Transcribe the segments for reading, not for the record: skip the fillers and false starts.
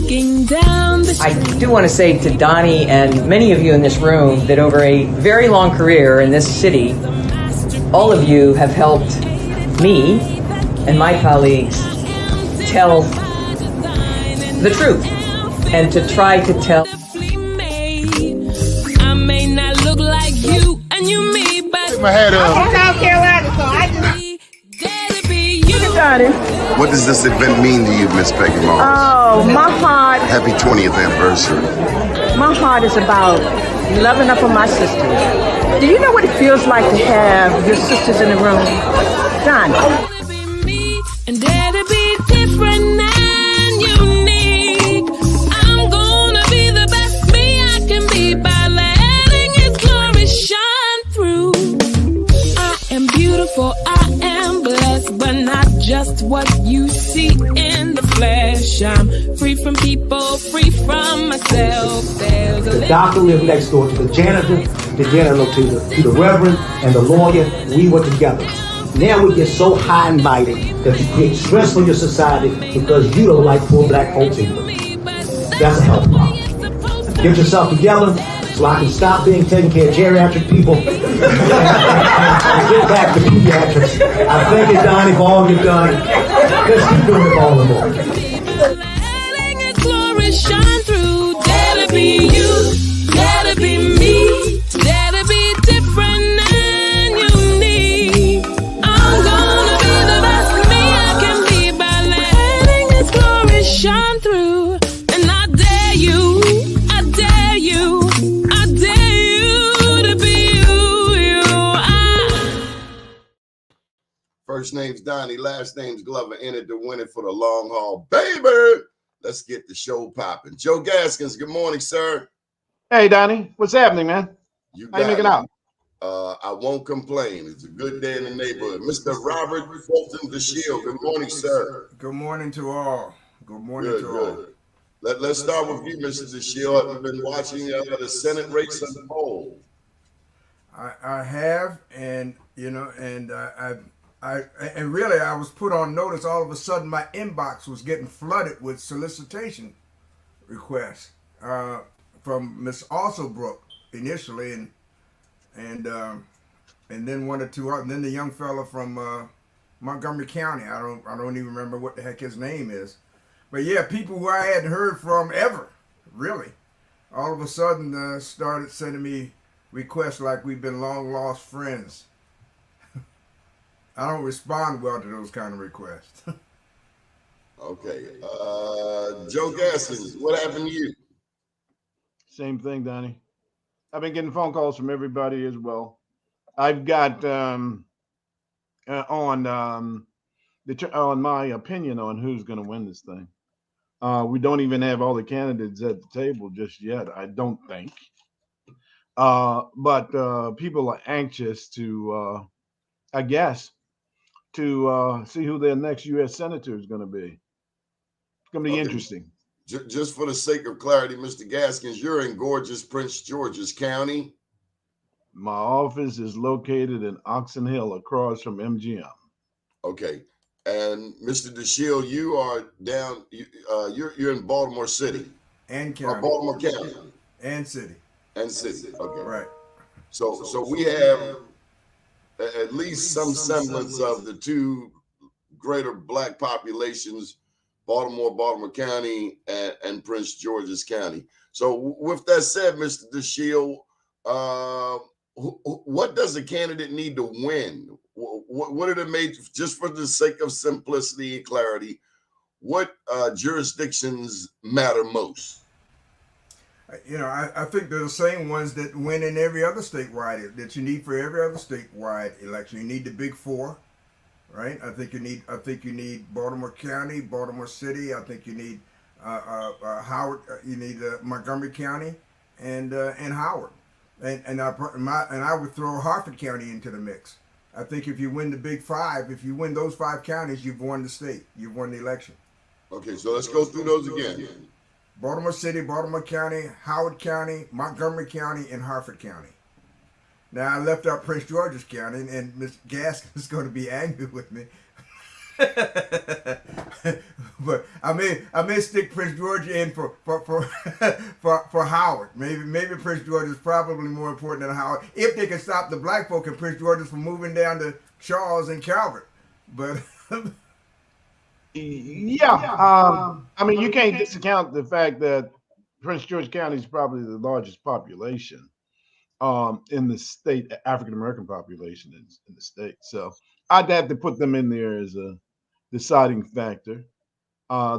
walking down the I do want to say to Donnie and many of you in this room that over a very long career in this city, all of you have helped me and my colleagues tell the truth and to try to tell. I may not look like you and you me, but Take my hat off. I'm South Carolina, so I just... What does this event mean to you, Miss Peggy Moss? Oh, my heart, Happy 20th anniversary. my heart is about loving up on my sisters. Do you know what it feels like to have your sisters in the room? Don. And dare to be different and unique. I'm gonna be the best me I can be by letting His glory shine through. I am beautiful, I am blessed, but not just what you see in the flesh. I'm free from people, free from myself. The doctor lived next door to the janitor, to the reverend, and the lawyer. We were together. Now we get so high and mighty that you create stress for your society because you don't like poor black folks either. That's a health problem. Get yourself together so I can stop being taking care of geriatric people and get back to pediatrics. I thank you, Donnie, for all you've done. Let's keep doing it all the more. Letting His glory shine through. Dare to be you, dare to be me, dare to be different and unique. I'm gonna be the best me I can be by letting His glory shine through. And I dare you, I dare you, I dare you to be you. First name's Donnie, last name's Glover, entered to win it for the long haul. Baby, let's get the show popping. Joe Gaskins, good morning, sir. Hey, Donnie, what's happening, man? You How you got making it. out? I won't complain. It's a good day in the neighborhood. Mr. Robert Fulton DeShield, good morning, sir. Good morning to all. Good morning Good, to all. good. Let's start with you, Mr. DeShield. Have you been watching the Senate race unfold? I have, and you know, and and really, I was put on notice. All of a sudden, my inbox was getting flooded with solicitation requests from Miss Alsobrooks initially, and then one or two others, and then the young fella from Montgomery County. I don't even remember what the heck his name is, but yeah, people who I hadn't heard from ever, really, all of a sudden started sending me requests like we've been long lost friends. I don't respond well to those kind of requests. Okay. Joe Gaskins, what happened to you? Same thing, Donnie. I've been getting phone calls from everybody as well. I've got on my opinion on who's going to win this thing. We don't even have all the candidates at the table just yet, I don't think. But people are anxious to, I guess, to see who their next U.S. senator is going to be. It's going to be interesting. Just for the sake of clarity, Mr. Gaskins, you're in gorgeous Prince George's County. My office is located in Oxon Hill across from MGM. Okay. And Mr. DeShield, you are down, you're in Baltimore City. And county. Baltimore County. And city. And city. Okay. Right. So we have at least some semblance of the two greater black populations, Baltimore County, and Prince George's County. So with that said, Mr. DeShield, what does a candidate need to win? What are they made, just for the sake of simplicity and clarity, what jurisdictions matter most? You know, I think they're the same ones that win in every other statewide, that you need for every other statewide election. You need the big four, right? I think you need Baltimore County, Baltimore City. I think you need Howard. You need Montgomery County, and Howard, and I would throw Harford County into the mix. I think if you win the big five, if you win those 5 counties, you've won the state. You've won the election. Okay, so let's go through those again. Baltimore City, Baltimore County, Howard County, Montgomery County, and Harford County. Now, I left out Prince George's County, and Ms. Gaskin is going to be angry with me. But I may stick Prince George in for for Howard. Maybe Prince George is probably more important than Howard if they can stop the black folk and Prince George from moving down to Charles and Calvert. But yeah, I mean, you can't discount the fact that Prince George County is probably the largest population in the state, African American population in the state. So I'd have to put them in there as a deciding factor.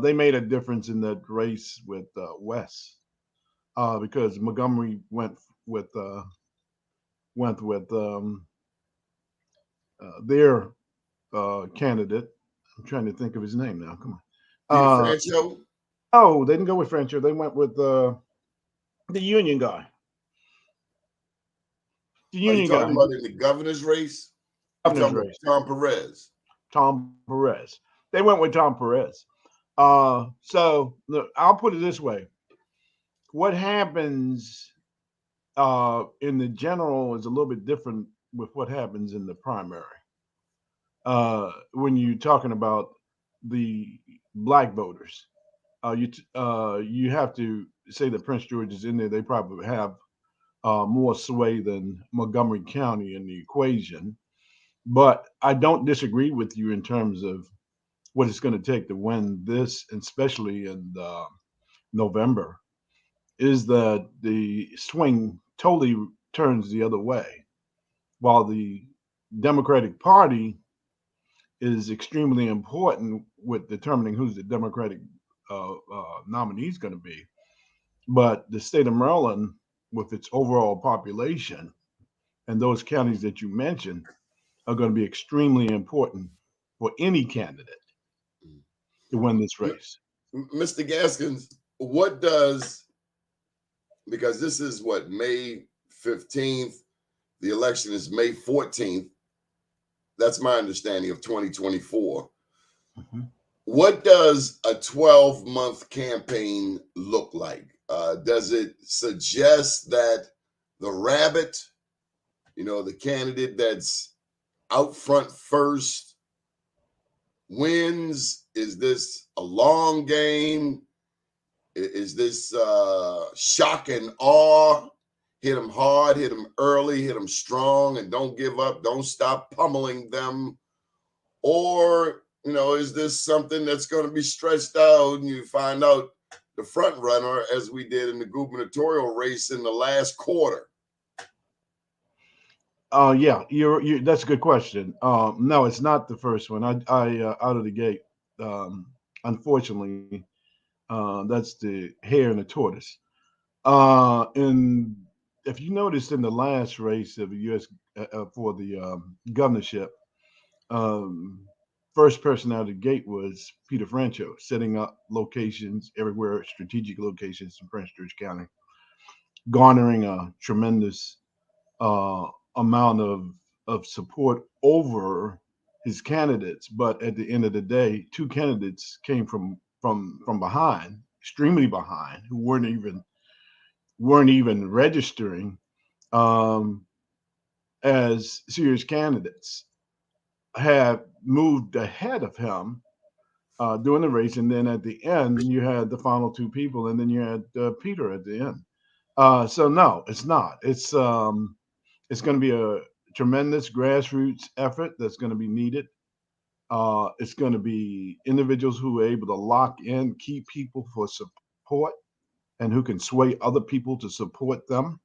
They made a difference in that race with West because Montgomery with went with their candidate. I'm trying to think of his name now. Come on. Peter Franchot? Oh, they didn't go with Franchot. They went with the union guy. The Are you union guy. talking about in the governor's race? Governor's race. Tom Perez. Tom Perez. They went with Tom Perez. So look, I'll put it this way. What happens in the general is a little bit different with what happens in the primary. When you're talking about the black voters, you have to say that Prince George is in there. They probably have more sway than Montgomery County in the equation. But I don't disagree with you in terms of what it's going to take to win this, and especially in November, is that the swing totally turns the other way. While the Democratic Party is extremely important with determining who's the Democratic nominee is going to be, but the state of Maryland, with its overall population and those counties that you mentioned, are going to be extremely important for any candidate to win this race. Mr. Gaskins, what does, because this is what, May 15th, the election is May 14th. That's my understanding of 2024. Mm-hmm. What does a 12-month campaign look like? Does it suggest that the rabbit, the candidate that's out front first wins? Is this a long game? Is this shock and awe? Hit them hard, hit them early, hit them strong, and don't give up. Don't stop pummeling them. Or, is this something that's going to be stretched out and you find out the front runner, as we did in the gubernatorial race in the last quarter? Yeah, that's a good question. No, it's not the first one. I out of the gate. Unfortunately, that's the hare and the tortoise. And if you noticed in the last race of the U.S. For the governorship, first person out of the gate was Peter Franchot, setting up locations everywhere, strategic locations in Prince George County, garnering a tremendous amount of support over his candidates. But at the end of the day, two candidates came from behind, extremely behind, who weren't even registering as serious candidates, have moved ahead of him during the race, and then at the end you had the final two people, and then you had Peter at the end. So no, it's not. It's going to be a tremendous grassroots effort that's going to be needed. It's going to be individuals who are able to lock in key people for support and who can sway other people to support them.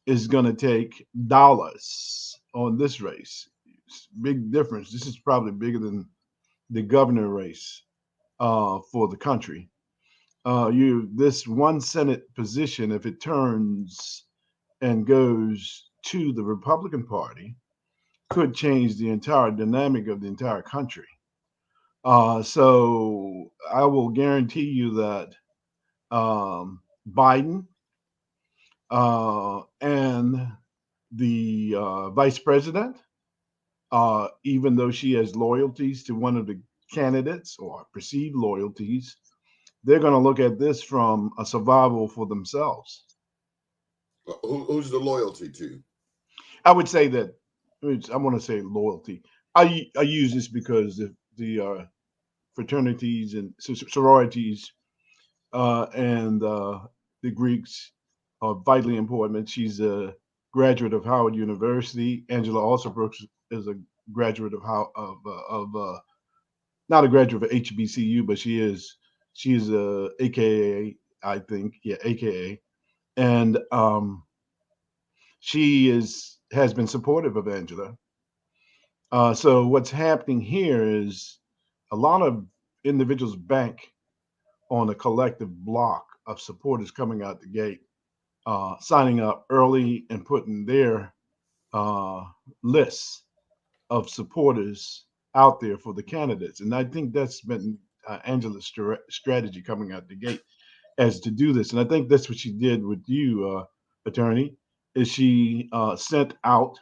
Is going to take dollars on this race. It's a big difference. This is probably bigger than the governor race for the country. This one Senate position, if it turns and goes to the Republican Party, could change the entire dynamic of the entire country. So I will guarantee you that Biden and the vice president, even though she has loyalties to one of the candidates or perceived loyalties, they're going to look at this from a survival for themselves. Who's the loyalty to? I would say that I want to say loyalty. I use this because the fraternities and sororities and the Greeks are vitally important. She's a graduate of Howard University. Angela Alsobrooks is a graduate of not a graduate of HBCU, but she is a AKA, I think, yeah, AKA, and she has been supportive of Angela. So what's happening here is a lot of individuals bank on a collective block of supporters coming out the gate, signing up early and putting their lists of supporters out there for the candidates. And I think that's been Angela's strategy coming out the gate, as to do this. And I think that's what she did with you, attorney, is she sent out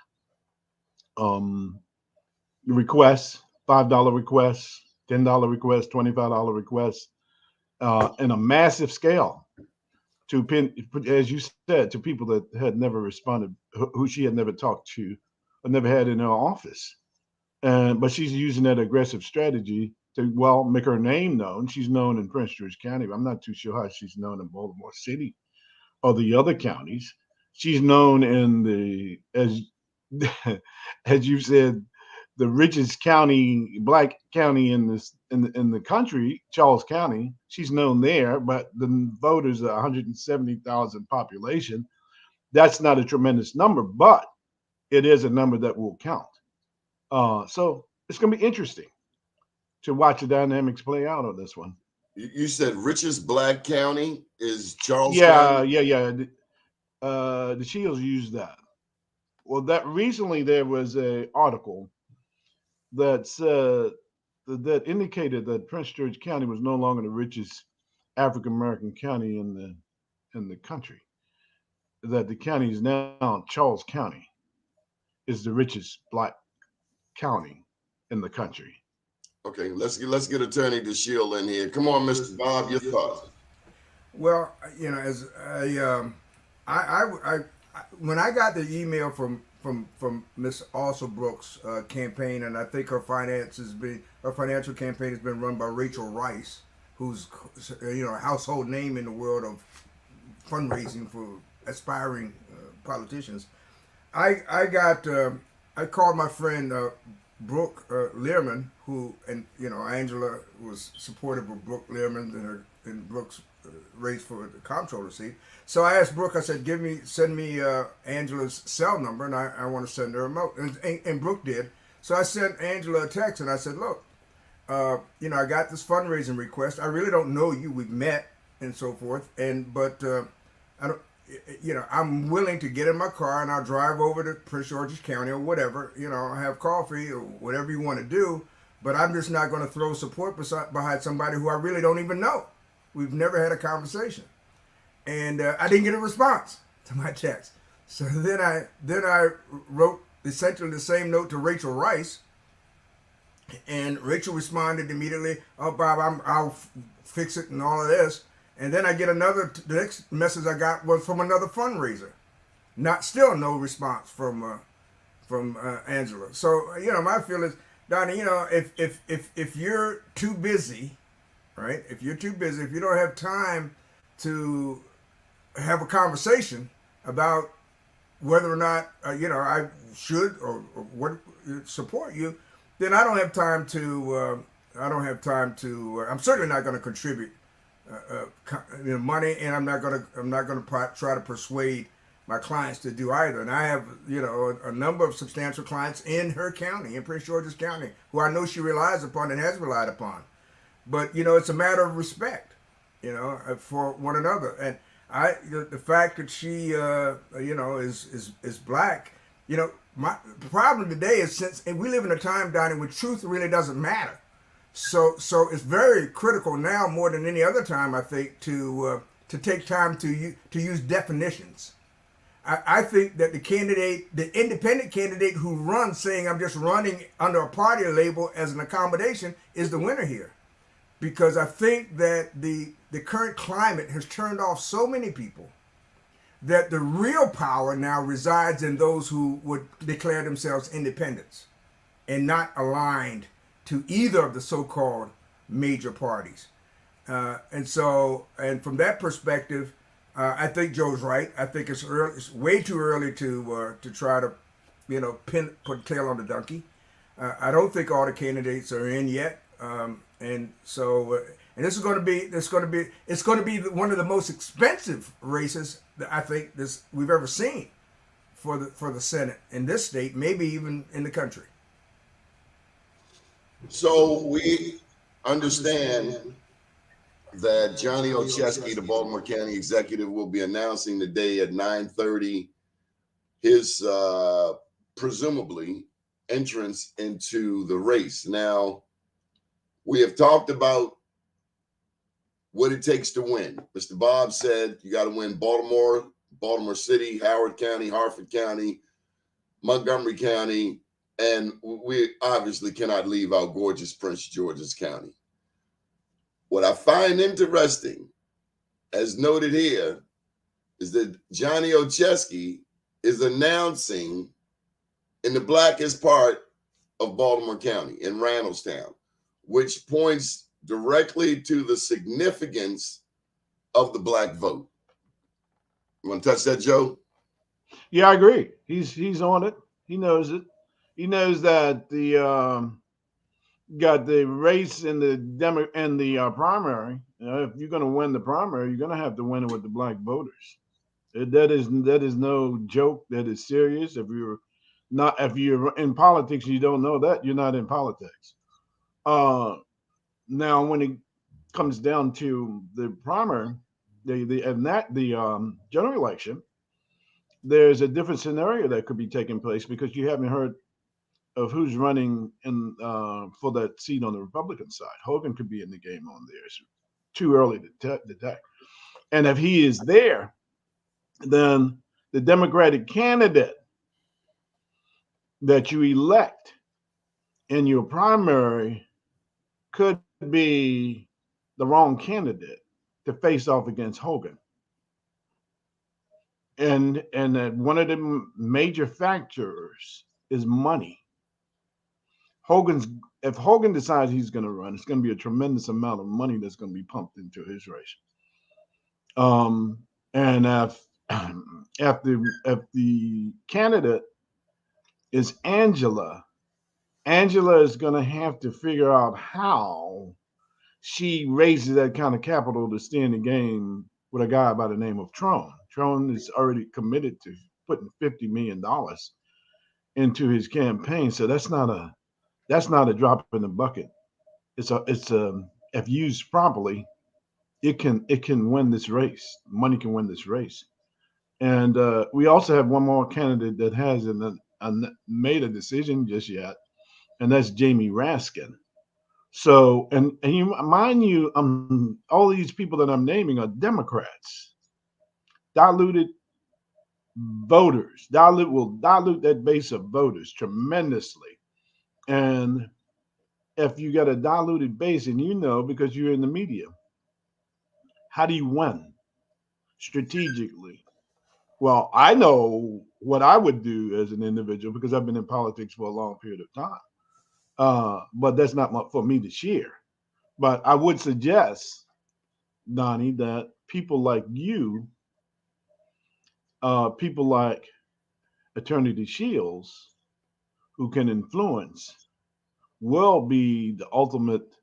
requests, $5 requests, $10 requests, $25 requests, in a massive scale to as you said, to people that had never responded, who she had never talked to, or never had in her office. But she's using that aggressive strategy to, well, make her name known. She's known in Prince George County. I'm not too sure how she's known in Baltimore City or the other counties. She's known in the, as you said, the richest county, black county in the country, Charles County. She's known there, but the voters are 170,000 population. That's not a tremendous number, but it is a number that will count. So it's going to be interesting to watch the dynamics play out on this one. You said richest black county is Charles County? Yeah. The Shields used that. Well, that recently there was an article that said that indicated that Prince George County was no longer the richest African American county in the country. That the county is now Charles County is the richest black county in the country. Okay, let's get Attorney DeShield in here. Come on, Mr. Bob, your thoughts. Well, as I when I got the email from Miss Alsobrooks' campaign, and I think her financial campaign has been run by Rachel Rice, who's a household name in the world of fundraising for aspiring politicians. I called my friend Brooke Learman, who, and Angela was supportive of Brooke Learman and Brooke's race for the comptroller seat. So I asked Brooke, I said, send me Angela's cell number, and I want to send her a note. And Brooke did. So I sent Angela a text, and I said, look, I got this fundraising request. I really don't know you. We've met and so forth. But I don't, I'm willing to get in my car and I'll drive over to Prince George's County or whatever, have coffee or whatever you want to do. But I'm just not going to throw support behind somebody who I really don't even know. We've never had a conversation. And I didn't get a response to my text. So then I wrote essentially the same note to Rachel Rice. And Rachel responded immediately, "Oh, Bob, I'll fix it and all of this." And then I get the next message I got was from another fundraiser. Still no response from Angela. So, my feeling is, Donnie, if you're too busy, right? If you're too busy, if you don't have time to have a conversation about whether or not, I should or what support you, then I don't have time to, I'm certainly not going to contribute money, and I'm not going to try to persuade my clients to do either. And I have, a number of substantial clients in her county, in Prince George's County, who I know she relies upon and has relied upon. But, it's a matter of respect, for one another. And the fact that she, is black, the problem today is, since we live in a time, Donnie, when truth really doesn't matter. So it's very critical now, more than any other time, I think, to take time to use definitions. I think that the independent candidate who runs saying, "I'm just running under a party label as an accommodation," is the winner here. Because I think that the current climate has turned off so many people that the real power now resides in those who would declare themselves independents and not aligned to either of the so-called major parties. And from that perspective, I think Joe's right. I think it's early, it's way too early to try to, put a tail on the donkey. I don't think all the candidates are in yet, and this is going to be it's going to be one of the most expensive races that I think we've ever seen for the Senate in this state, maybe even in the country. So we understand that Johnny Olszewski, the Baltimore County executive, will be announcing today at 9:30 his presumably entrance into the race. Now, we have talked about what it takes to win. Mr. Bob said you got to win Baltimore, Baltimore City, Howard County, Harford County, Montgomery County, and we obviously cannot leave out gorgeous Prince George's County. What I find interesting, as noted here, is that Johnny Olszewski is announcing in the blackest part of Baltimore County, in Randallstown, which points directly to the significance of the black vote. You want to touch that, Joe? Yeah, I agree. He's on it. He knows it. He knows that the got the race in the primary. If you're going to win the primary, you're going to have to win it with the black voters. That is no joke. That is serious. If you're in politics, you don't know that, you're not in politics. Now, when it comes down to the primary, the general election, there's a different scenario that could be taking place because you haven't heard of who's running for that seat on the Republican side. Hogan could be in the game on there. It's too early to detect. And if he is there, then the Democratic candidate that you elect in your primary could be the wrong candidate to face off against Hogan. And that one of the major factors is money. If Hogan decides he's going to run, it's going to be a tremendous amount of money that's going to be pumped into his race. And if the candidate is Angela is going to have to figure out how she raises that kind of capital to stay in the game with a guy by the name of Trone. Trone is already committed to putting $50 million into his campaign, so that's not a drop in the bucket. It's if used properly, it can win this race. Money can win this race. And we also have one more candidate that hasn't made a decision just yet, and that's Jamie Raskin. So, and mind you, all these people that I'm naming are Democrats, diluted voters. Will dilute that base of voters tremendously. And if you got a diluted base, and because you're in the media, how do you win strategically? Well, I know what I would do as an individual because I've been in politics for a long period of time. But that's not for me to share. But I would suggest, Donnie, that people like you, people like Attorney DeShields, who can influence, will be the ultimate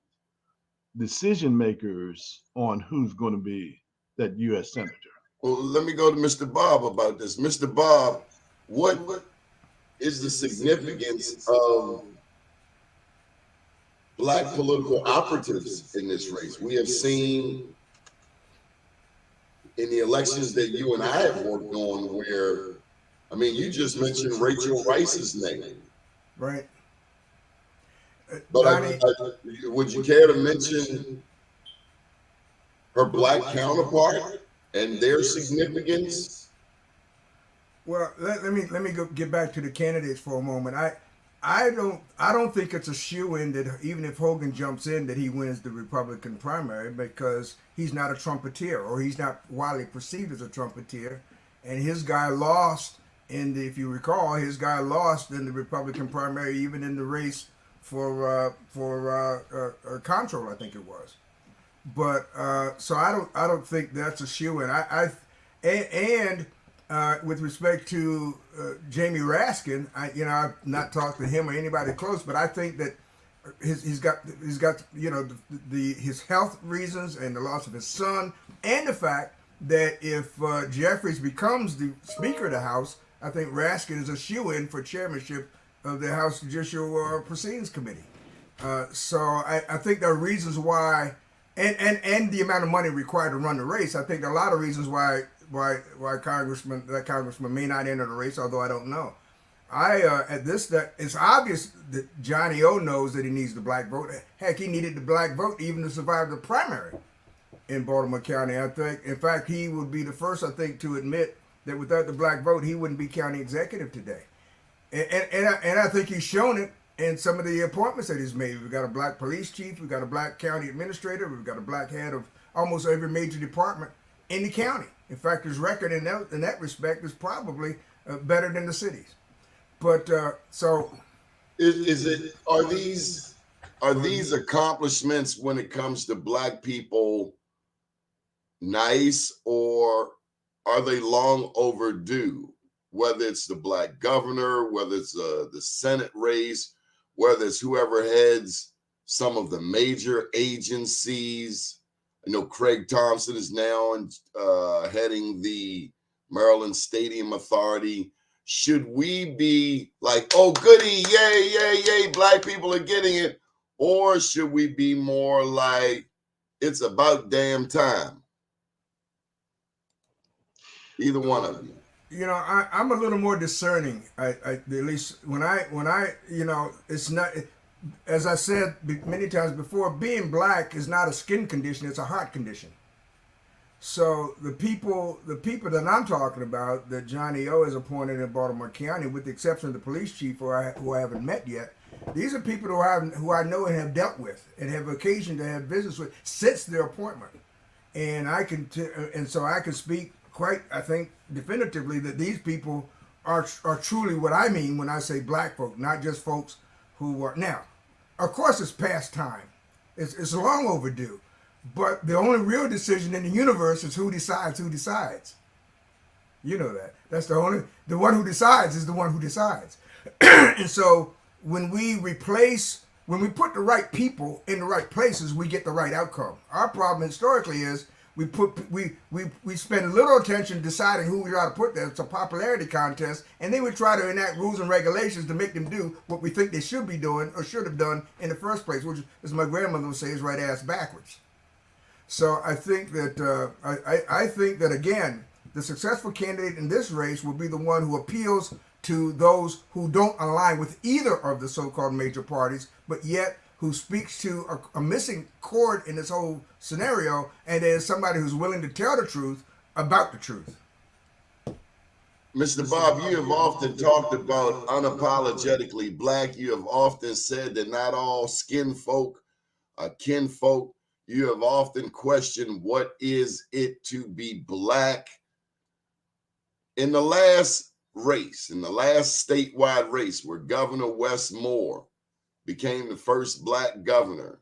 decision makers on who's going to be that U.S. Senator. Well, let me go to Mr. Bob about this. Mr. Bob, what is the significance of black political operatives in this race? We have seen in the elections that you and I have worked on where, you just mentioned Rachel Rice's name. Right. But would you care to mention her black counterpart and their significance? Well, let me get back to the candidates for a moment. I don't think it's a shoo-in that even if Hogan jumps in that he wins the Republican primary, because he's not a trumpeter, or he's not widely perceived as a trumpeter, and his guy lost if you recall, his guy lost in the Republican primary, even in the race control, I think it was. But so I don't think that's a shoo-in. And with respect to Jamie Raskin, I've not talked to him or anybody close, but I think that he's got his health reasons and the loss of his son, and the fact that if Jeffries becomes the Speaker of the House, I think Raskin is a shoo-in for chairmanship of the House Judicial Proceedings Committee. So I think there are reasons why, and the amount of money required to run the race. I think there are a lot of reasons why that congressman may not enter the race, although I don't know. It's obvious that Johnny O knows that he needs the black vote. Heck, he needed the black vote even to survive the primary in Baltimore County. I think, in fact, he would be the first, I think, to admit that without the black vote, he wouldn't be county executive today. And I think he's shown it in some of the appointments that he's made. We've got a black police chief, we've got a black county administrator, we've got a black head of almost every major department in the county. In fact, his record in that respect is probably better than the city's. But so, are these accomplishments when it comes to black people nice, or are they long overdue? Whether it's the black governor, whether it's the Senate race, whether it's whoever heads some of the major agencies. I know Craig Thompson is now heading the Maryland Stadium Authority. Should we be like, oh, goody, yay, yay, yay, black people are getting it? Or should we be more like, it's about damn time? Either one of you. I'm a little more discerning. At least when I, it's not, as I said many times before, being black is not a skin condition; it's a heart condition. So the people that I'm talking about, that Johnny O has appointed in Baltimore County, with the exception of the police chief, who I haven't met yet, these are people who I know and have dealt with and have occasion to have business with since their appointment, and so I can speak quite, I think, definitively that these people are truly what I mean when I say black folk, not just folks who are. Now, of course, it's past time. It's long overdue. But the only real decision in the universe is who decides who decides. You know that. That's the one who decides is the one who decides. And so when we put the right people in the right places, we get the right outcome. Our problem historically is we spend little attention deciding who we ought to put there. It's a popularity contest, and then we try to enact rules and regulations to make them do what we think they should be doing or should have done in the first place, which, as my grandmother would say, is right ass backwards. So I think that I think that again, the successful candidate in this race will be the one who appeals to those who don't align with either of the so-called major parties, but yet who speaks to a missing chord in this whole scenario, and is somebody who's willing to tell the truth about the truth. Mr. Bob, you have often talked about unapologetically black. You have often said that not all skin folk are kinfolk. You have often questioned what is it to be black. In the last statewide race, where Governor Wes Moore became the first black governor,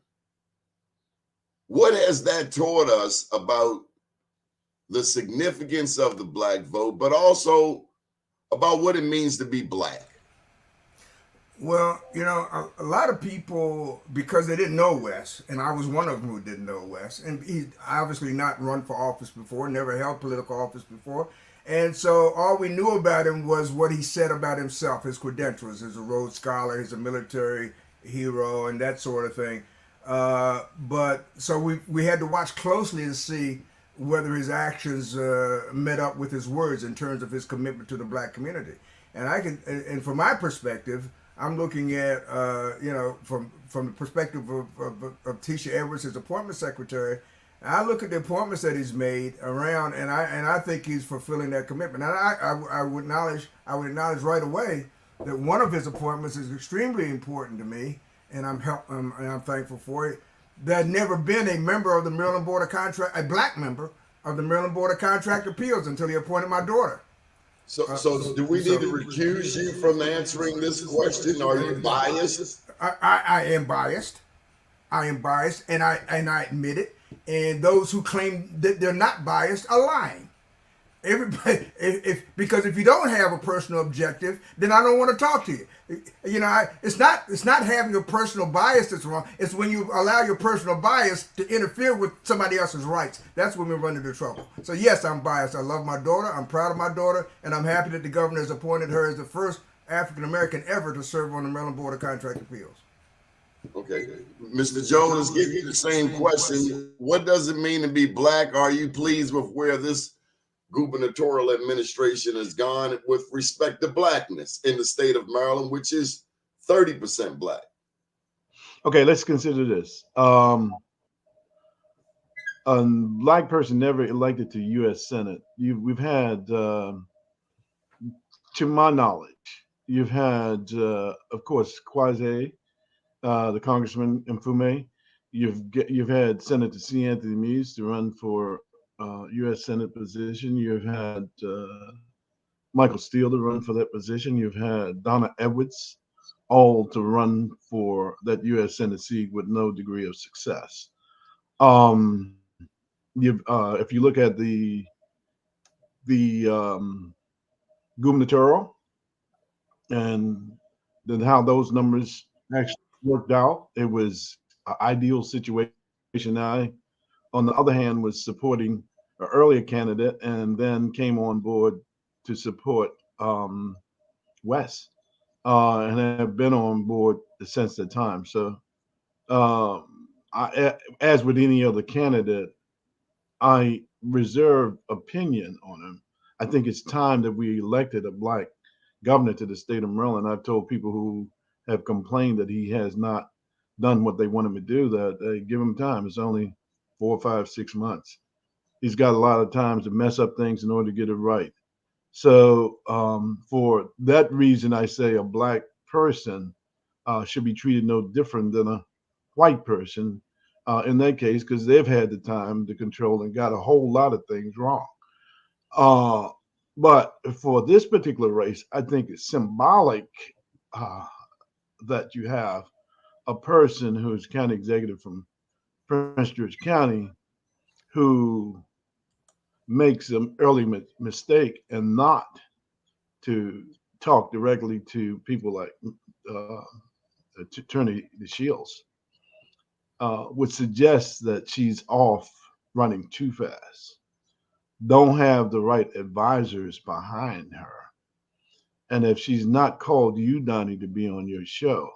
what has that taught us about the significance of the black vote, but also about what it means to be black? Well, a lot of people, because they didn't know Wes, and I was one of them who didn't know Wes, and he's obviously not run for office before, never held political office before, and so all we knew about him was what he said about himself, his credentials, as a Rhodes Scholar, he's a military hero, and that sort of thing. But so we had to watch closely to see whether his actions met up with his words in terms of his commitment to the black community. And from my perspective, I'm looking at, from the perspective of Tisha Edwards, his appointment secretary. I look at the appointments that he's made around, and I think he's fulfilling that commitment. And I would acknowledge right away that one of his appointments is extremely important to me, and I'm thankful for it. There'd never been a member of the Maryland Board of Contract, a black member of the Maryland Board of Contract Appeals until he appointed my daughter. So do we need to recuse you from answering this question? Are you biased? I am biased. I am biased, and I admit it. And those who claim that they're not biased are lying. Everybody, because if you don't have a personal objective, then I don't want to talk to you. You know, it's not having a personal bias that's wrong. It's when you allow your personal bias to interfere with somebody else's rights. That's when we run into trouble. So yes, I'm biased. I love my daughter. I'm proud of my daughter, and I'm happy that the governor has appointed her as the first African American ever to serve on the Maryland Board of Contract Appeals. Okay, Mr. Jones, give you the same question. What does it mean to be black? Are you pleased with where this gubernatorial administration has gone with respect to blackness in the state of Maryland, which is 30% black? Okay, let's consider this. A black person never elected to U.S. Senate. We've had, to my knowledge, you've had, of course, Kwasi, the Congressman Mfume. You've had Senator C. Anthony Meese to run for U.S. Senate position. You've had Michael Steele to run for that position. You've had Donna Edwards, all to run for that U.S. Senate seat with no degree of success. If you look at the gubernatorial and then how those numbers actually worked out, it was an ideal situation. I, on the other hand, was supporting an earlier candidate and then came on board to support Wes, and have been on board since that time. So, as with any other candidate, I reserve opinion on him. I think it's time that we elected a black governor to the state of Maryland. I've told people who have complained that he has not done what they want him to do that they give him time. It's only 4, 5, 6 months. He's got a lot of time to mess up things in order to get it right. So for that reason, I say a black person should be treated no different than a white person in that case, because they've had the time to control and got a whole lot of things wrong. But for this particular race, I think it's symbolic that you have a person who's county executive from Prince George County who makes an early mistake and not to talk directly to people like Attorney Shields would suggest that she's off running too fast, don't have the right advisors behind her. And if she's not called you, Donnie, to be on your show,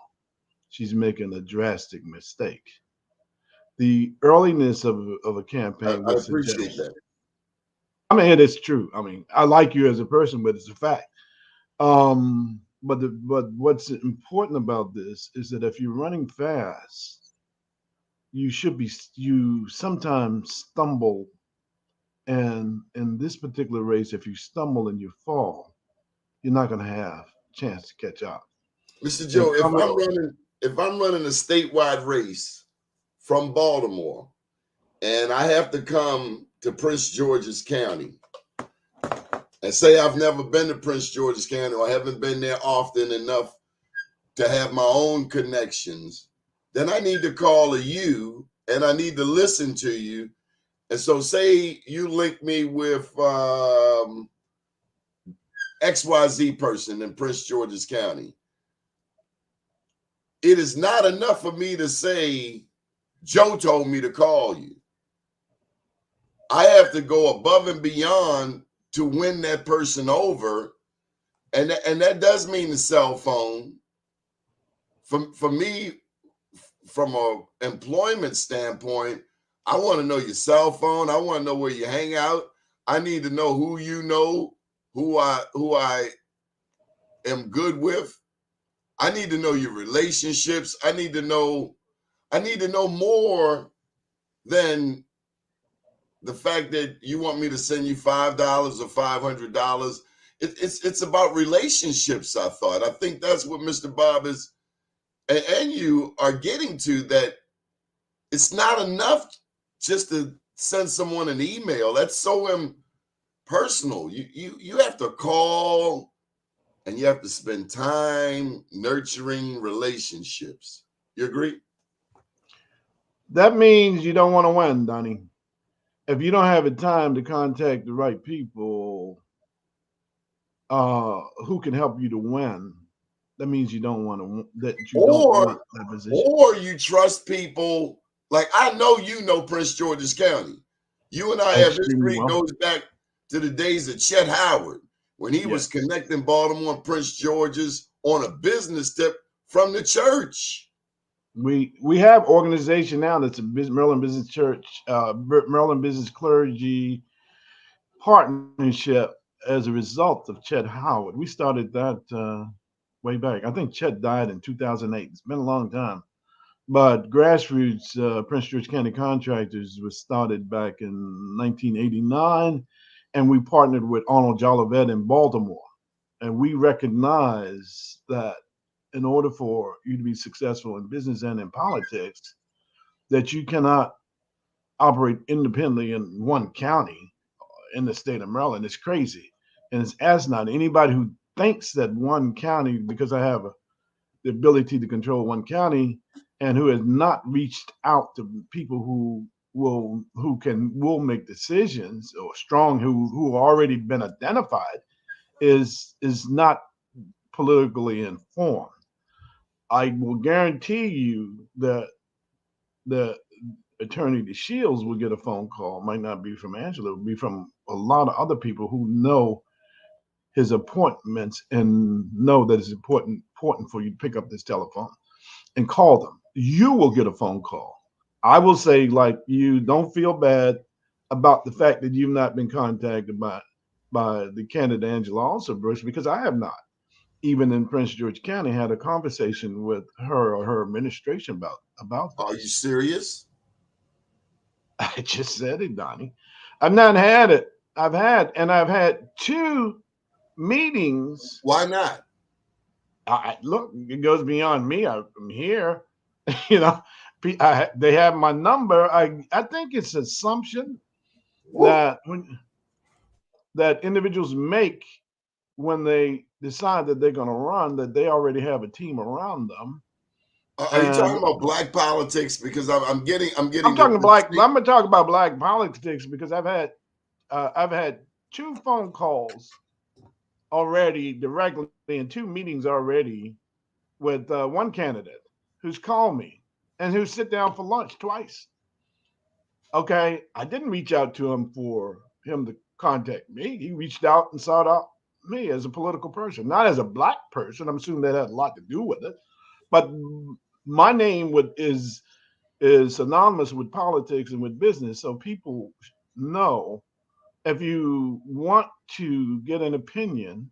she's making a drastic mistake. The earliness of a campaign. I appreciate that. I mean, it is true. I mean, I like you as a person, but it's a fact. But what's important about this is that if you're running fast, you sometimes stumble. And in this particular race, if you stumble and you fall, you're not going to have a chance to catch up. Mr. Joe, if I'm running a statewide race from Baltimore and I have to come to Prince George's County and say I've never been to Prince George's County or haven't been there often enough to have my own connections, then I need to call you and I need to listen to you. And so say you link me with XYZ person in Prince George's County. It is not enough for me to say, Joe told me to call you. I have to go above and beyond to win that person over. And that does mean the cell phone. For me, from an employment standpoint, I want to know your cell phone. I want to know where you hang out. I need to know who you know, who I am good with. I need to know your relationships. I need to know more than the fact that you want me to send you $5 or $500. It's about relationships, I thought. I think that's what Mr. Bob is and you are getting to, that it's not enough just to send someone an email. That's so impersonal. You have to call and you have to spend time nurturing relationships. You agree? That means you don't want to win, Donnie. If you don't have the time to contact the right people who can help you to win, that means you don't want to. That you don't want that position. Or you trust people. Like I know you know Prince George's County. You and I have history goes back to the days of Chet Howard when he was connecting Baltimore and Prince George's on a business tip from the church. We have organization now that's a Maryland Business Church, Maryland Business Clergy partnership as a result of Chet Howard. We started that way back. I think Chet died in 2008. It's been a long time. But grassroots Prince George County Contractors was started back in 1989, and we partnered with Arnold Jolivet in Baltimore. And we recognize that in order for you to be successful in business and in politics, that you cannot operate independently in one county in the state of Maryland. It's crazy. And it's asinine. Anybody who thinks that one county, because I have the ability to control one county, and who has not reached out to people who will make decisions or strong who already been identified is not politically informed. I will guarantee you that the attorney DeShields will get a phone call. Might not be from Angela, it will be from a lot of other people who know his appointments and know that it's important for you to pick up this telephone and call them. You will get a phone call. I will say, like, you don't feel bad about the fact that you've not been contacted by the candidate Angela Alsobrooks, because I have not. Even in Prince George County, had a conversation with her or her administration about Are you serious? I just said it, Donnie. I've not had it. I've had 2 meetings. Why not? Look, it goes beyond me. I'm here. You know, they have my number. I think it's assumption that that individuals make when they decide that they're going to run, that they already have a team around them. Are you talking about black politics? Because I'm getting. I'm talking black. I'm going to talk about black politics because I've had 2 phone calls already directly and 2 meetings already with one candidate who's called me and who sit down for lunch twice. Okay, I didn't reach out to him for him to contact me. He reached out and sought out me as a political person, not as a black person. I'm assuming that had a lot to do with it. But my name is synonymous with politics and with business, so people know if you want to get an opinion,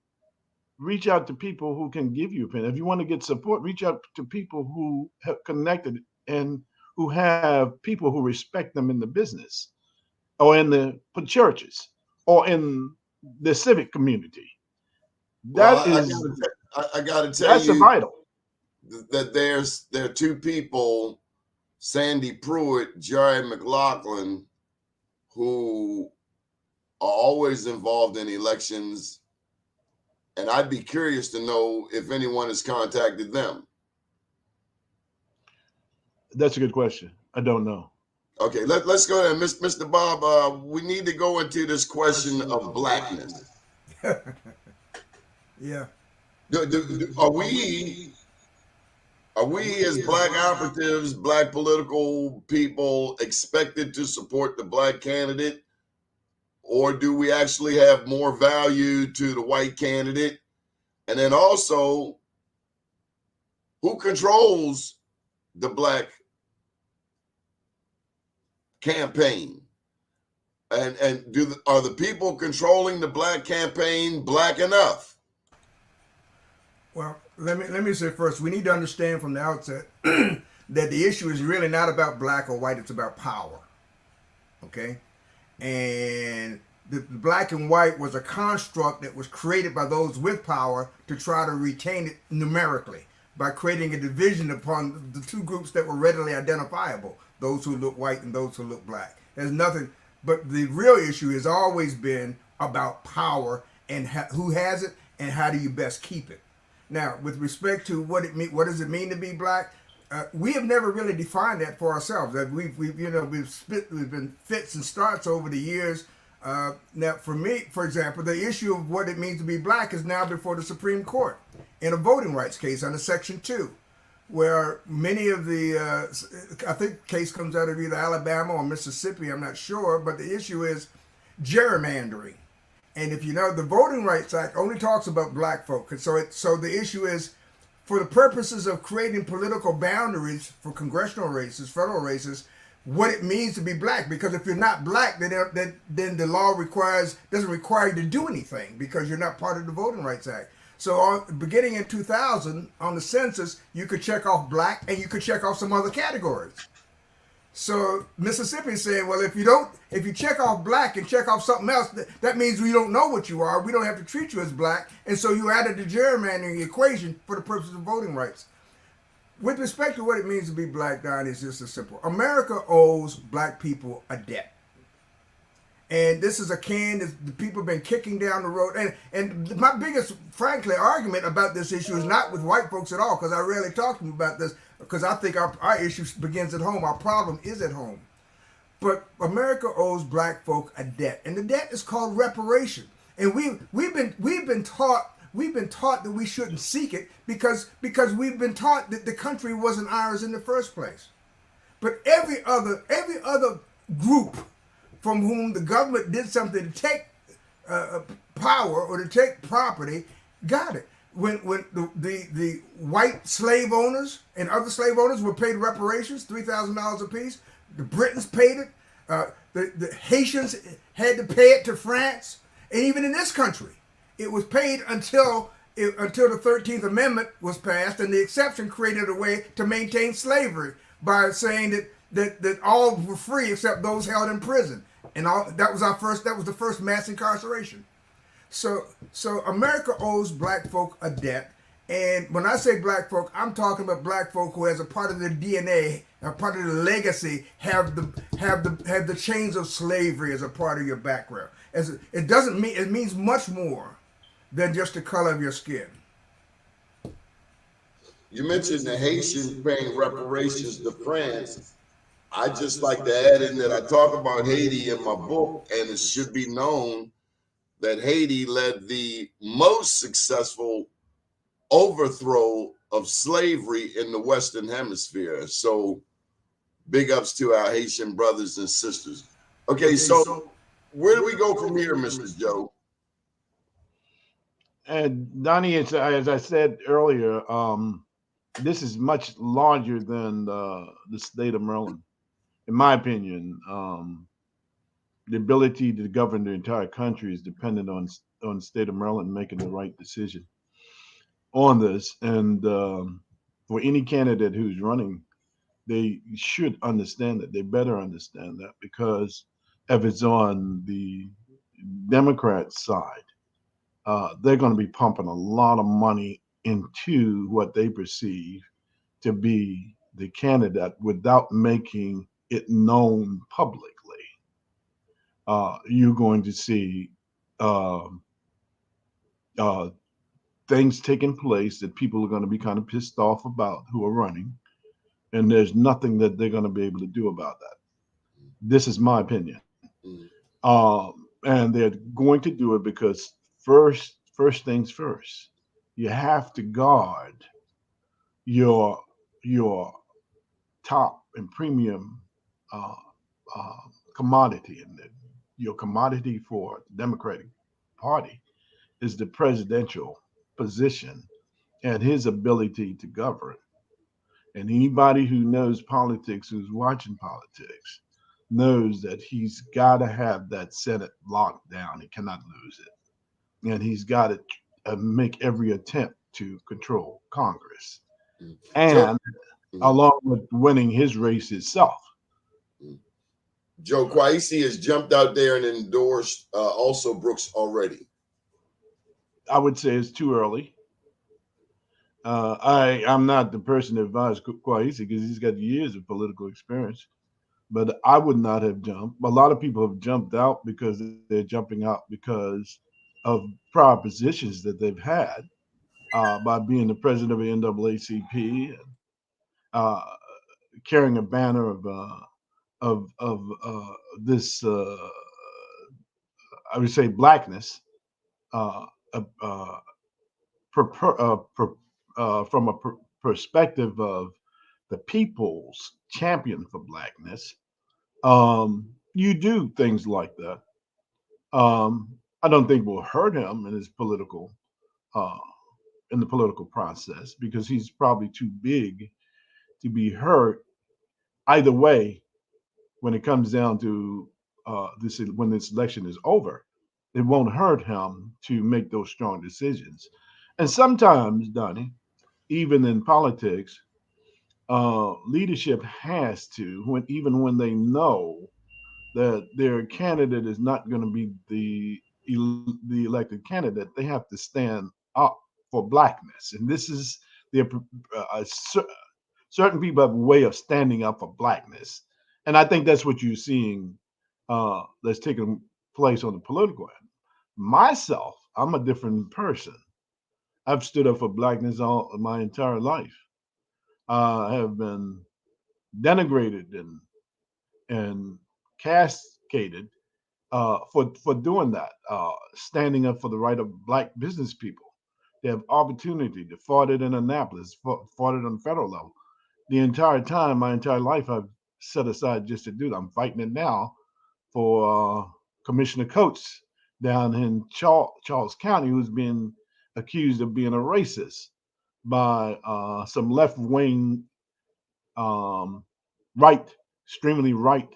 reach out to people who can give you opinion. If you want to get support, reach out to people who have connected and who have people who respect them in the business or in the churches or in the civic community. I got to tell that's you vital. That there are 2 people, Sandy Pruitt, Jerry McLaughlin, who are always involved in elections. And I'd be curious to know if anyone has contacted them. That's a good question. I don't know. Okay, let's go ahead. Mr. Bob, we need to go into this question of blackness. Yeah. Are we as black operatives, black political people expected to support the black candidate? Or do we actually have more value to the white candidate? And then also, who controls the black campaign? And are the people controlling the black campaign black enough? Well, let me say first, we need to understand from the outset that the issue is really not about black or white, it's about power. Okay? And the black and white was a construct that was created by those with power to try to retain it numerically by creating a division upon the 2 groups that were readily identifiable, those who look white and those who look black. There's nothing, but the real issue has always been about power and who has it and how do you best keep it. Now, with respect to what does it mean to be black? We have never really defined that for ourselves. That we've been fits and starts over the years. Now, for me, for example, the issue of what it means to be black is now before the Supreme Court in a voting rights case under Section 2, where many of the, I think the case comes out of either Alabama or Mississippi, I'm not sure, but the issue is gerrymandering. And if you know, the Voting Rights Act only talks about black folk. And so the issue is, for the purposes of creating political boundaries for congressional races, federal races, what it means to be black. Because if you're not black, then the law doesn't require you to do anything because you're not part of the Voting Rights Act. So beginning in 2000, on the census, you could check off black and you could check off some other categories. So Mississippi is saying, well, if you check off black and check off something else, that means we don't know what you are. We don't have to treat you as black. And so you added the gerrymandering equation for the purposes of voting rights. With respect to what it means to be black, Don, it's just as simple. America owes black people a debt. And this is a can that the people have been kicking down the road. And my biggest, frankly, argument about this issue is not with white folks at all, because I rarely talk to them about this, because I think our issue begins at home. Our problem is at home. But America owes black folk a debt, and the debt is called reparation. And we've been taught that we shouldn't seek it because we've been taught that the country wasn't ours in the first place. But every other group from whom the government did something to take power or to take property got it. When the white slave owners and other slave owners were paid reparations, $3,000 apiece, the Britons paid it, the Haitians had to pay it to France, and even in this country, it was paid until the 13th Amendment was passed, and the exception created a way to maintain slavery by saying that all were free except those held in prison, and that was the first mass incarceration. So America owes black folk a debt, and when I say black folk, I'm talking about black folk who, as a part of their DNA, a part of the legacy, have the chains of slavery as a part of your background. It means much more than just the color of your skin. You mentioned the Haitians paying reparations to France. I just like to add in that I talk about Haiti in my book, and it should be known that Haiti led the most successful overthrow of slavery in the Western Hemisphere. So big ups to our Haitian brothers and sisters. Okay, so where do we go from here, Mr. Joe? And Donnie, as I said earlier, this is much larger than the state of Maryland, in my opinion. The ability to govern the entire country is dependent on the state of Maryland making the right decision on this. And for any candidate who's running, they should understand that. They better understand that, because if it's on the Democrat side, they're going to be pumping a lot of money into what they perceive to be the candidate without making it known publicly. You're going to see things taking place that people are going to be kind of pissed off about who are running, and there's nothing that they're going to be able to do about that. This is my opinion. And they're going to do it because first things first, you have to guard your top and premium commodity, and your commodity for the Democratic Party is the presidential position and his ability to govern. And anybody who knows politics, who's watching politics, knows that he's got to have that Senate locked down. He cannot lose it. And he's got to make every attempt to control Congress. And along with winning his race itself. Joe Kwaisi has jumped out there and endorsed Alsobrooks already. I would say it's too early. I'm not the person to advise Kwaisi because he's got years of political experience, but I would not have jumped. A lot of people have jumped out because they're jumping out because of prior positions that they've had by being the president of the NAACP and uh, carrying a banner of this I would say blackness uh, uh, uh, from a perspective of the people's champion for blackness. You do things like that. I don't think will hurt him in his political uh, in the political process because he's probably too big to be hurt either way when it comes down to this when this election is over. It won't hurt him to make those strong decisions. And sometimes, Donnie, even in politics, leadership has to, even when they know that their candidate is not going to be the elected candidate, they have to stand up for blackness. And this is their certain people have a way of standing up for blackness, and I think that's what you're seeing that's taking place on the political end. Myself, I'm a different person. I've stood up for blackness all my entire life. I have been denigrated and cascaded for doing that, standing up for the right of black business people. They have opportunity to fought it in Annapolis, fought it on the federal level. The entire time, my entire life, I've set aside just to do that. I'm fighting it now for Commissioner Coates down in Charles County, who's been accused of being a racist by some left-wing, right, extremely right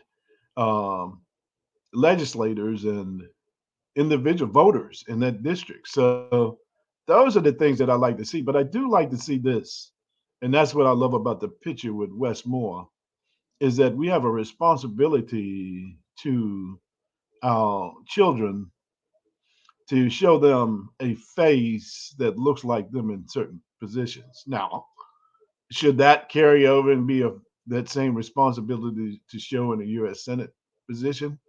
legislators and individual voters in that district. So those are the things that I like to see. But I do like to see this, and that's what I love about the picture with Wes Moore, is that we have a responsibility to our children to show them a face that looks like them in certain positions. Now, should that carry over and be that same responsibility to show in a U.S. Senate position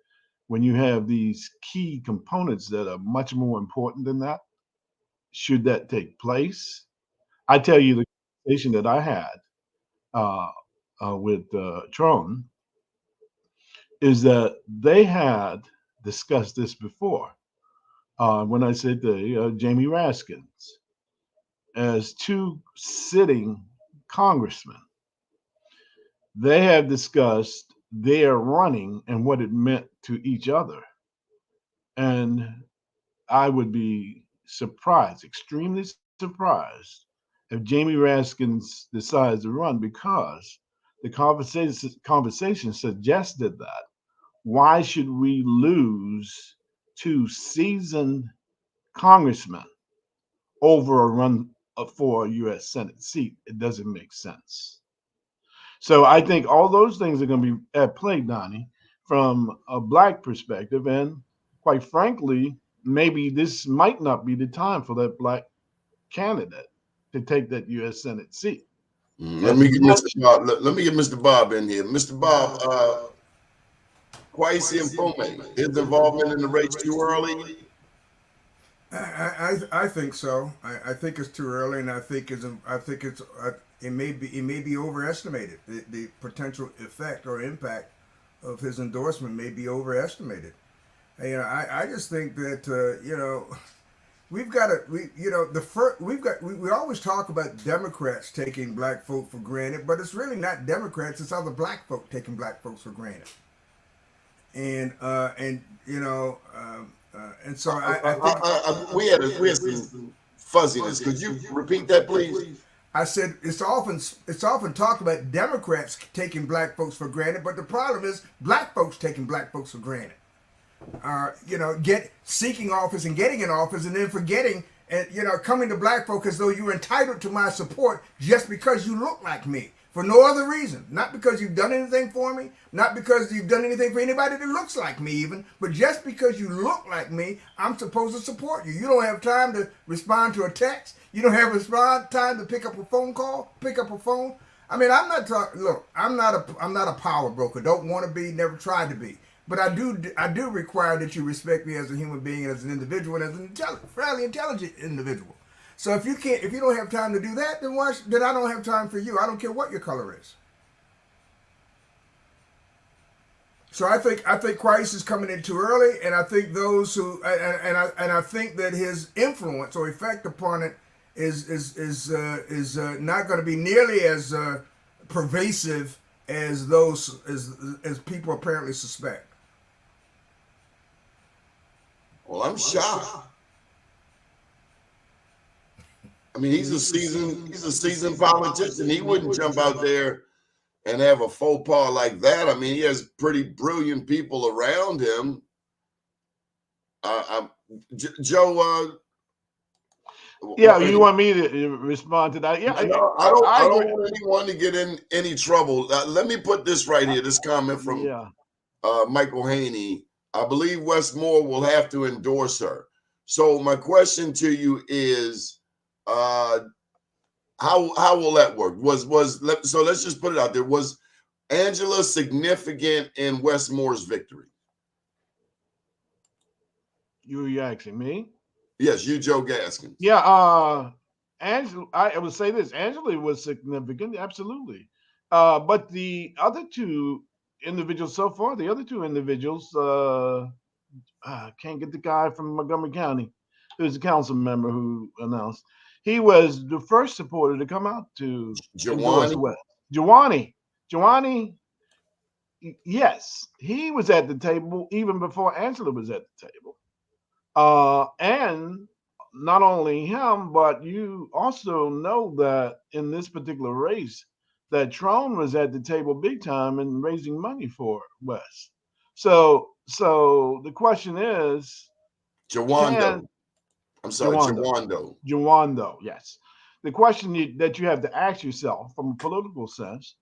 when you have these key components that are much more important than that? Should that take place? I tell you, the conversation that I had with Trone is that they had discussed this before. When I said to Jamie Raskins, as two sitting congressmen, they have discussed their running and what it meant to each other. And I would be surprised, extremely surprised, if Jamie Raskins decides to run because the conversation suggested that. Why should we lose two seasoned congressmen over a run for a U.S. Senate seat? It doesn't make sense. So I think all those things are going to be at play, Donnie, from a black perspective. And quite frankly, maybe this might not be the time for that black candidate to take that U.S. Senate seat. Let me get Mr. Bob. Let me get Mr. Bob in here. Mr. Bob, Kwesi Mfome, his involvement in the race too early? I think so. I think it's too early, and I think it may be overestimated. The potential effect or impact of his endorsement may be overestimated. And, I just think that we've got to we always talk about Democrats taking black folk for granted, but it's really not Democrats; it's other black folk taking black folks for granted. And so I think we had some fuzziness. Could you repeat that, please? I said it's often talked about Democrats taking black folks for granted, but the problem is black folks taking black folks for granted. Seeking office and getting in office, and then forgetting and coming to black folk as though you're entitled to my support just because you look like me. For no other reason. Not because you've done anything for me, not because you've done anything for anybody that looks like me even, but just because you look like me, I'm supposed to support you. You don't have time to respond to a text. You don't have time to pick up a phone call, pick up a phone. I mean, I'm not a power broker. Don't want to be, never tried to be. but I do require that you respect me as a human being and as an individual and as an fairly intelligent individual. So if you don't have time to do that, then I don't have time for you. I don't care what your color is. So I think Christ is coming in too early, and I think those who and I think that his influence or effect upon it is not going to be nearly as pervasive as those as people apparently suspect. Well, I'm shocked. I mean, he's a seasoned politician. He wouldn't jump out there and have a faux pas like that. I mean, he has pretty brilliant people around him. Joe. Yeah, you want me to respond to that? Yeah, I don't want anyone to get in any trouble. Let me put this right here. This comment from Michael Haney. I believe Westmore will have to endorse her. So my question to you is, how will that work? So let's just put it out there. Was Angela significant in Westmore's victory? You asking me? Yes, you, Joe Gaskins. Yeah, Angela. I would say this: Angela was significant, absolutely. But the other two individuals so far, the other two individuals, can't get the guy from Montgomery County. There's a council member who announced he was the first supporter to come out to endorse West. Jawani, yes, he was at the table even before Angela was at the table. And not only him, but you also know that in this particular race, that Trone was at the table big time and raising money for West. So the question is, Jawando. I'm sorry, Jawando, yes. The question that you have to ask yourself from a political sense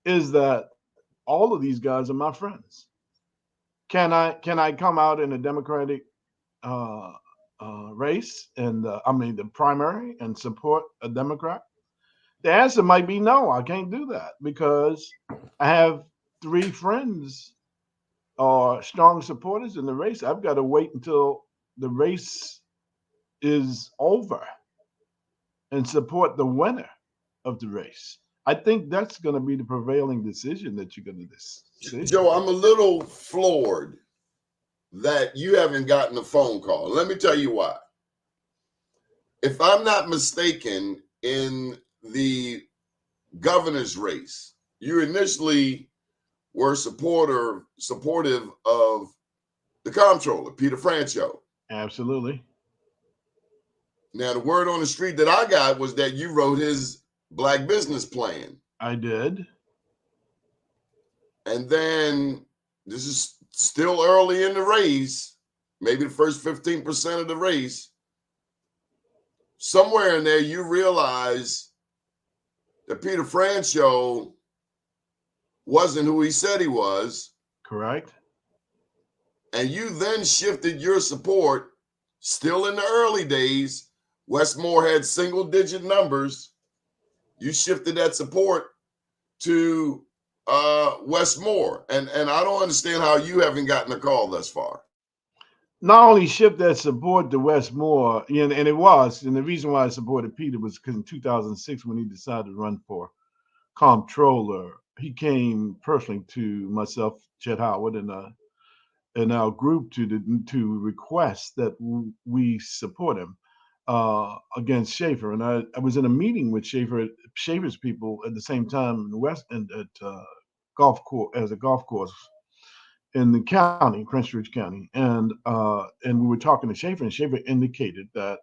is that all of these guys are my friends. Can I come out in a Democratic race and the primary and support a Democrat? The answer might be no. I can't do that because I have 3 friends or strong supporters in the race. I've got to wait until the race is over and support the winner of the race. I think that's going to be the prevailing decision that you're going to decide. Joe, I'm a little floored that you haven't gotten a phone call. Let me tell you why. If I'm not mistaken, in the governor's race, you initially were supportive of the comptroller, Peter Franchot. Absolutely. Now, the word on the street that I got was that you wrote his Black Business Plan. I did. And then this is still early in the race, maybe the first 15% of the race. Somewhere in there, you realize that Peter Franchot wasn't who he said he was. Correct. And you then shifted your support, still in the early days. Westmore had single-digit numbers. You shifted that support to Westmore. And I don't understand how you haven't gotten a call thus far. Not only shift that support to Westmore, and it was, and the reason why I supported Peter was because in 2006, when he decided to run for comptroller, he came personally to myself, Chet Howard, and our group to request that we support him against Schaefer. And I was in a meeting with Schaefer's people at the same time in the West End at a golf course in the county, Prince George County, and we were talking to Schaefer, and Schaefer indicated that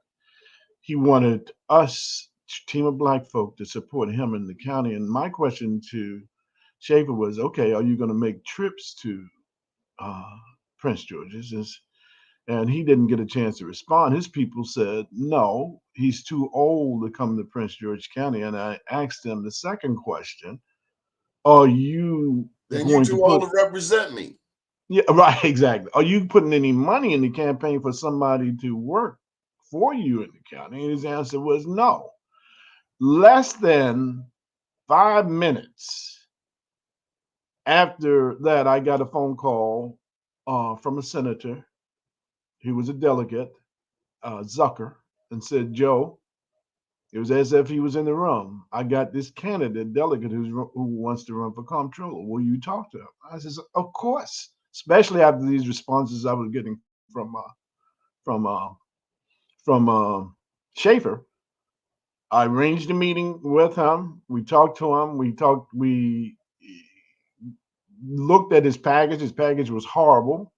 he wanted us, team of Black folk, to support him in the county. And my question to Schaefer was, okay, are you going to make trips to Prince George's? And he didn't get a chance to respond. His people said, no, he's too old to come to Prince George County. And I asked him the second question, are you then you're too old to represent me? Yeah, right, exactly. Are you putting any money in the campaign for somebody to work for you in the county? And his answer was no. Less than 5 minutes after that, I got a phone call from a senator. He was a delegate, Zucker, and said, Joe, it was as if he was in the room. I got this candidate, delegate, who wants to run for comptroller. Will you talk to him? I says, of course, especially after these responses I was getting from Schaefer. I arranged a meeting with him. We talked to him. We looked at his package. His package was horrible,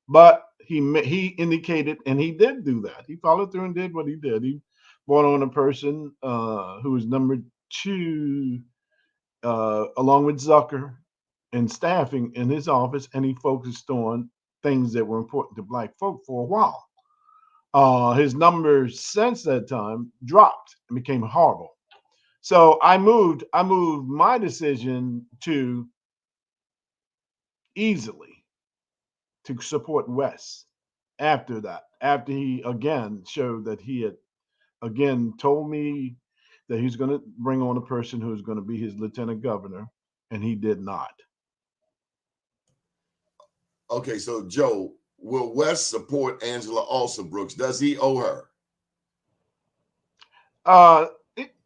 but he indicated, and he did do that. He followed through and did what he did. He brought on a person who was number 2, along with Zucker, and staffing in his office, and he focused on things that were important to Black folk for a while. His numbers since that time dropped and became horrible. So I moved my decision to easily to support Wes after that, after he again showed that he had again told me that he's going to bring on a person who's going to be his lieutenant governor, and he did not. Okay, so Joe, will Wes support Angela Alsobrooks? Does he owe her?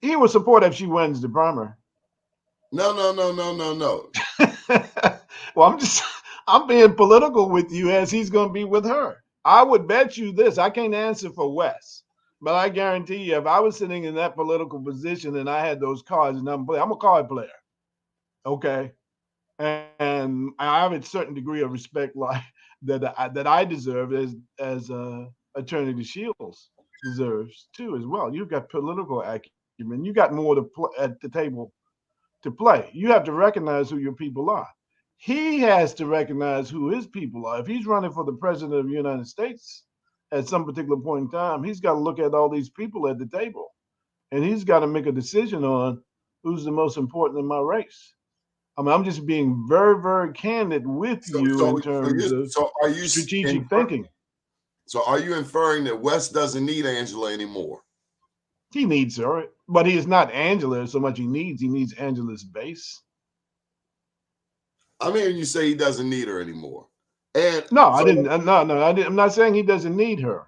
He will support if she wins the primary. No. Well, I'm being political with you as he's going to be with her. I would bet you this. I can't answer for Wes, but I guarantee you, if I was sitting in that political position and I had those cards and I'm a card player, okay, and I have a certain degree of respect like that I deserve as Attorney DeShields deserves too as well. You've got political acumen. You got more to play at the table to play. You have to recognize who your people are. He has to recognize who his people are. If he's running for the president of the United States at some particular point in time, he's got to look at all these people at the table, and he's got to make a decision on who's the most important in my race. I mean, I'm just being very, very candid with you in terms of strategic thinking. So are you inferring that Wes doesn't need Angela anymore? He needs her, but he is not Angela so much. He needs Angela's base. I'm hearing you say he doesn't need her anymore. And no, I didn't. I'm not saying he doesn't need her.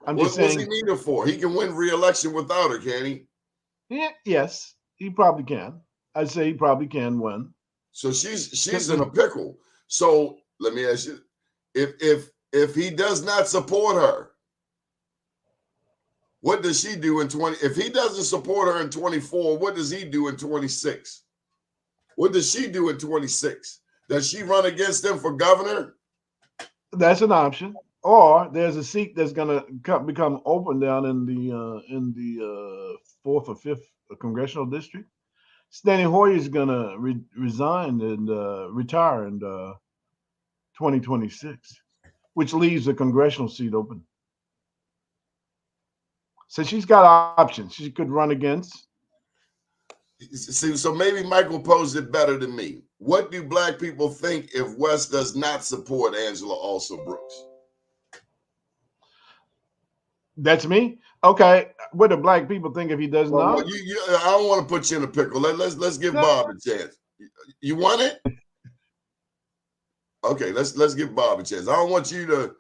I'm just saying. What's he need her for? He can win re-election without her, can he? Yeah, yes, he probably can. I'd say he probably can win. So she's in a pickle. So let me ask you, if he does not support her, what does she do in 20? If he doesn't support her in 24, what does he do in 26? What does she do in 26? Does she run against him for governor? That's an option. Or there's a seat that's going to become open down in the 4th or 5th congressional district. Steny Hoyer is going to resign and retire in 2026, which leaves the congressional seat open. So she's got options. She could run against. See, so maybe Michael posed it better than me. What do Black people think if Wes does not support Angela Alsobrooks? That's me. Okay, what do Black people think if he does not? I don't want to put you in a pickle. Let's give Bob a chance. You want it? Okay, let's give Bob a chance. I don't want you to.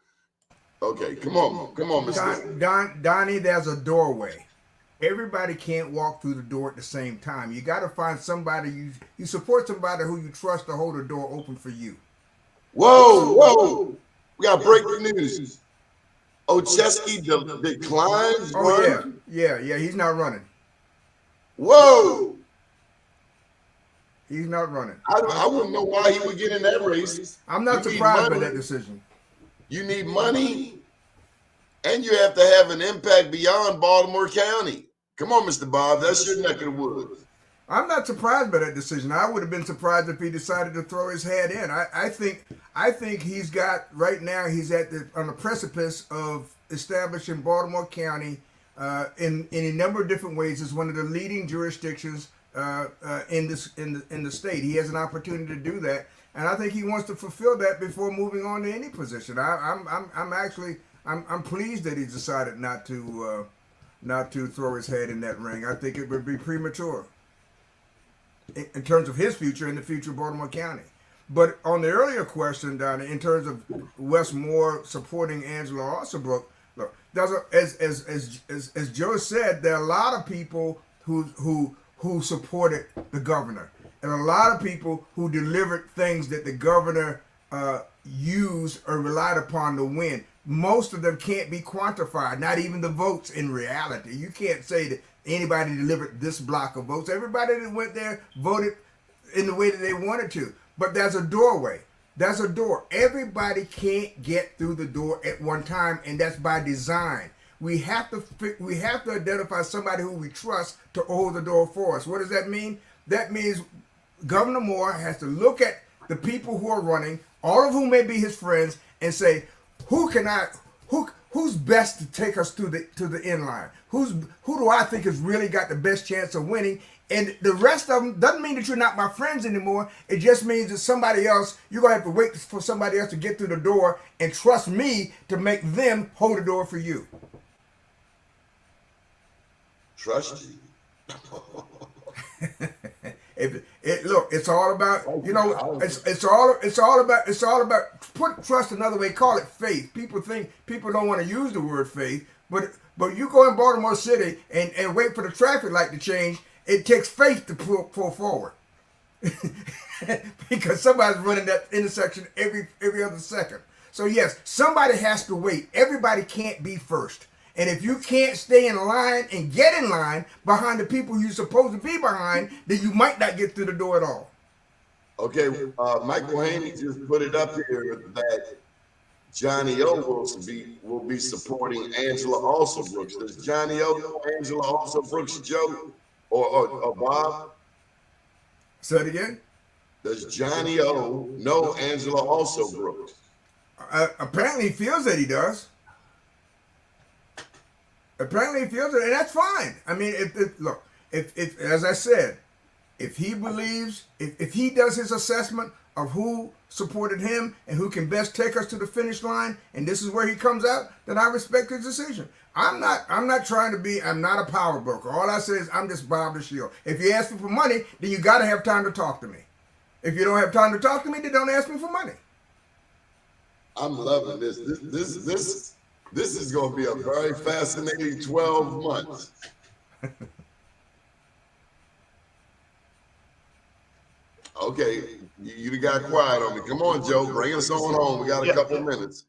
Okay, come on, Mr. Donnie, there's a doorway. Everybody can't walk through the door at the same time. You got to find somebody you support somebody who you trust to hold the door open for you. Whoa! We got breaking news. Ocheski declines. Oh yeah. He's not running. Whoa! He's not running. I wouldn't know why he would get in that race. I'm not surprised by that decision. You need money, and you have to have an impact beyond Baltimore County. Come on, Mr. Bob, that's your neck of the woods. I'm not surprised by that decision. I would have been surprised if he decided to throw his head in. I think he's got right now. He's on the precipice of establishing Baltimore County in a number of different ways as one of the leading jurisdictions in the state. He has an opportunity to do that, and I think he wants to fulfill that before moving on to any position. I'm pleased that he decided not to throw his head in that ring. I think it would be premature in terms of his future and the future of Baltimore County. But on the earlier question, Donnie, in terms of Wes Moore supporting Angela Alsobrooks, look, as Joe said, there are a lot of people who supported the governor, and a lot of people who delivered things that the governor used or relied upon to win. Most of them can't be quantified, not even the votes in reality. You can't say that anybody delivered this block of votes. Everybody that went there voted in the way that they wanted to. But there's a doorway. There's a door. Everybody can't get through the door at one time, and that's by design. We have to identify somebody who we trust to hold the door for us. What does that mean? That means Governor Moore has to look at the people who are running, all of whom may be his friends, and say, who's best to take us to the end line? Who do I think has really got the best chance of winning? And the rest of them doesn't mean that you're not my friends anymore. It just means that somebody else, you're gonna have to wait for somebody else to get through the door and trust me to make them hold the door for you. Trust you. Look, it's all about, you know, it's all about put trust another way, call it faith. People don't want to use the word faith, but you go in Baltimore City and wait for the traffic light to change. It takes faith to pull forward. Because somebody's running that intersection every other second. So yes, somebody has to wait. Everybody can't be first. And if you can't stay in line and get in line behind the people you're supposed to be behind, then you might not get through the door at all. Okay, Michael Haney just put it up here that Johnny O will be supporting Angela Alsobrooks. Does Johnny O know Angela Alsobrooks, Joe, or Bob? Say it again. Does Johnny O know Angela Alsobrooks? Apparently, he feels that he does. Apparently, he feels it, and that's fine. I mean, if as I said, if he believes, if he does his assessment of who supported him and who can best take us to the finish line, and this is where he comes out, then I respect his decision. I'm not a power broker. All I say is I'm just Bob the Shield. If you ask me for money, then you got to have time to talk to me. If you don't have time to talk to me, then don't ask me for money. I'm loving this. This is going to be a very fascinating 12 months. Okay, you got quiet on me. Come on, Joe. Bring us on home. We got a couple minutes.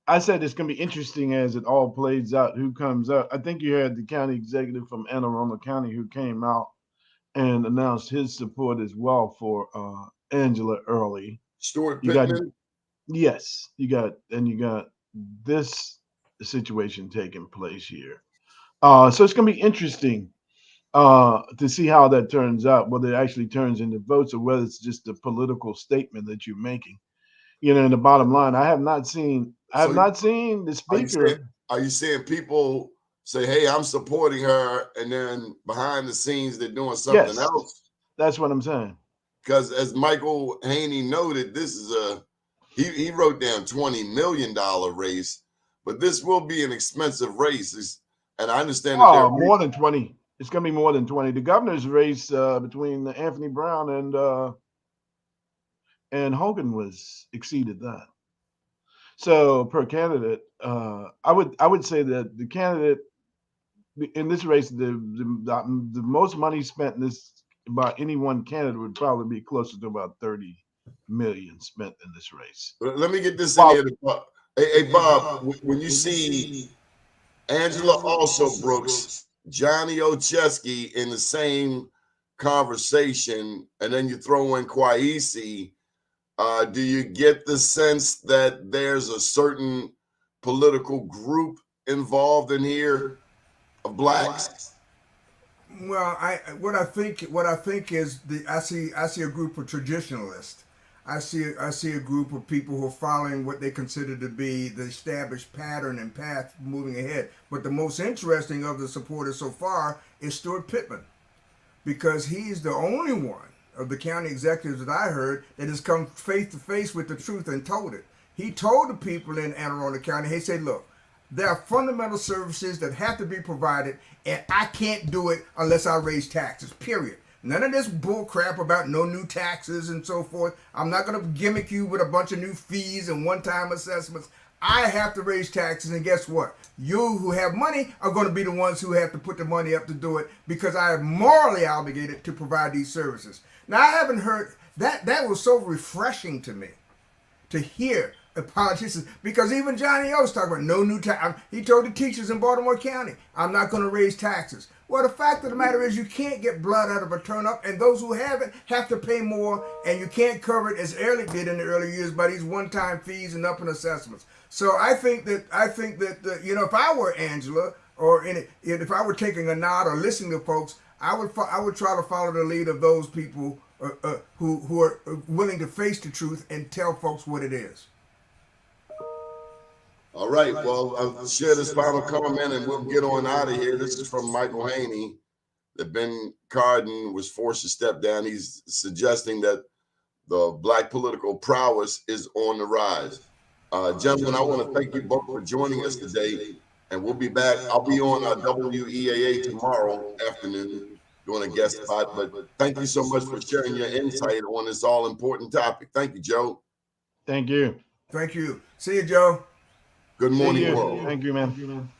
I said it's going to be interesting as it all plays out, who comes out. I think you had the county executive from Anne Arundel County who came out and announced his support as well for Angela Early. Stuart Pittman? Yes. You got this situation taking place here. So it's going to be interesting to see how that turns out, whether it actually turns into votes or whether it's just a political statement that you're making. You know, in the bottom line, I have not seen the speaker. Are you saying people say, hey, I'm supporting her, and then behind the scenes they're doing something else? That's what I'm saying. Because as Michael Haney noted, this is he wrote down $20 million race, but this will be an expensive race. And I understand that more than 20. It's going to be more than 20. The governor's race between Anthony Brown and Hogan exceeded that. So per candidate, I would say that the candidate in this race, the most money spent in this by any one candidate would probably be closer to about 30 million spent in this race. Let me get this in here. Hey, Bob, when you see Angela Alsobrooks, Johnny Ochesky in the same conversation, and then you throw in Kwaisi, do you get the sense that there's a certain political group involved in here of blacks? Well, what I think is I see a group of traditionalists. I see a group of people who are following what they consider to be the established pattern and path moving ahead. But the most interesting of the supporters so far is Stuart Pittman, because he's the only one of the county executives that I heard that has come face to face with the truth and told it. He told the people in Anne Arundel County, he said, look, there are fundamental services that have to be provided, and I can't do it unless I raise taxes, period. None of this bull crap about no new taxes and so forth. I'm not going to gimmick you with a bunch of new fees and one-time assessments. I have to raise taxes, and guess what? You who have money are going to be the ones who have to put the money up to do it, because I am morally obligated to provide these services. Now, I haven't heard that. That was so refreshing to me to hear a politician, because even Johnny O was talking about no new tax. He told the teachers in Baltimore County, I'm not going to raise taxes. Well, the fact of the matter is you can't get blood out of a turnip, and those who have it have to pay more, and you can't cover it as Ehrlich did in the early years by these one-time fees and up and assessments. So I think that you know, if I were Angela, or if I were taking a nod or listening to folks, I would try to follow the lead of those people who are willing to face the truth and tell folks what it is. All right, well, I'll share this final comment and we'll get on out of here. This is from Michael Haney, that Ben Cardin was forced to step down. He's suggesting that the Black political prowess is on the rise. Gentlemen, I want to thank you both for joining us today, and we'll be back. I'll be on WEAA tomorrow afternoon doing a guest spot, but thank you so much for sharing your insight on this all-important topic. Thank you, Joe. Thank you. Thank you. See you, Joe. Good morning, world. Thank you, man.